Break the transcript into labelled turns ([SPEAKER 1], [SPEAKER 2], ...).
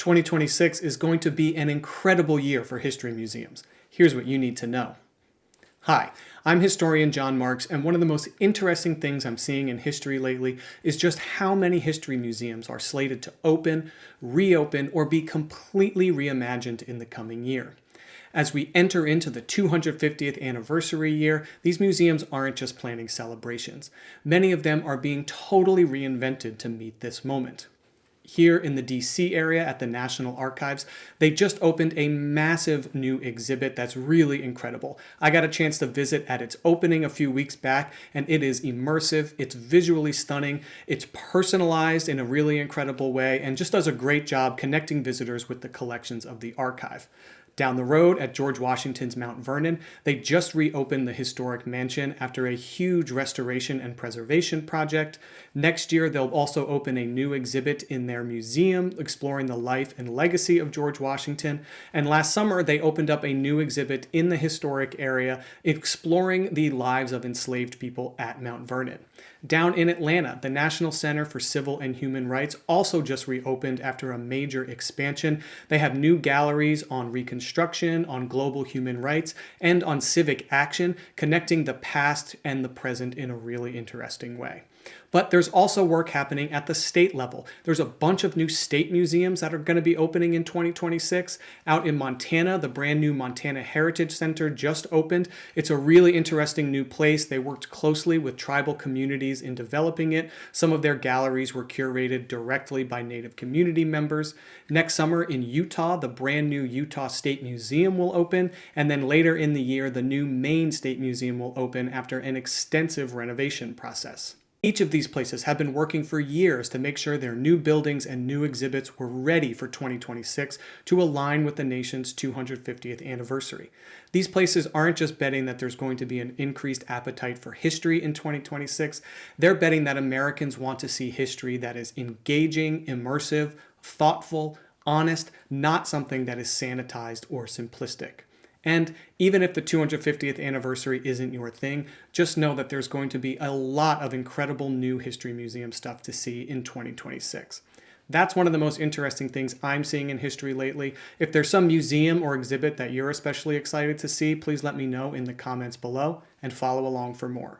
[SPEAKER 1] 2026 is going to be an incredible year for history museums. Here's what you need to know. Hi, I'm historian John Marks, and one of the most interesting things I'm seeing in history lately is just how many history museums are slated to open, reopen, or be completely reimagined in the coming year. As we enter into the 250th anniversary year, these museums aren't just planning celebrations. Many of them are being totally reinvented to meet this moment. Here in the DC area at the National Archives, they just opened a massive new exhibit that's really incredible. I got a chance to visit at its opening a few weeks back, and it is immersive, it's visually stunning, it's personalized in a really incredible way, and just does a great job connecting visitors with the collections of the archive. Down the road at George Washington's Mount Vernon, they just reopened the historic mansion after a huge restoration and preservation project. Next year, they'll also open a new exhibit in their museum exploring the life and legacy of George Washington. And last summer, they opened up a new exhibit in the historic area exploring the lives of enslaved people at Mount Vernon. Down in Atlanta, the National Center for Civil and Human Rights also just reopened after a major expansion. They have new galleries on Reconstruction, on global human rights, and on civic action, connecting the past and the present in a really interesting way. But there's also work happening at the state level. There's a bunch of new state museums that are going to be opening in 2026. Out in Montana, the brand new Montana Heritage Center just opened. It's a really interesting new place. They worked closely with tribal communities in developing it. Some of their galleries were curated directly by Native community members. Next summer in Utah, the brand new Utah State Museum will open. And then later in the year, the new Maine State Museum will open after an extensive renovation process. Each of these places have been working for years to make sure their new buildings and new exhibits were ready for 2026 to align with the nation's 250th anniversary. These places aren't just betting that there's going to be an increased appetite for history in 2026, they're betting that Americans want to see history that is engaging, immersive, thoughtful, honest, not something that is sanitized or simplistic. And even if the 250th anniversary isn't your thing, just know that there's going to be a lot of incredible new history museum stuff to see in 2026. That's one of the most interesting things I'm seeing in history lately. If there's some museum or exhibit that you're especially excited to see, please let me know in the comments below and follow along for more.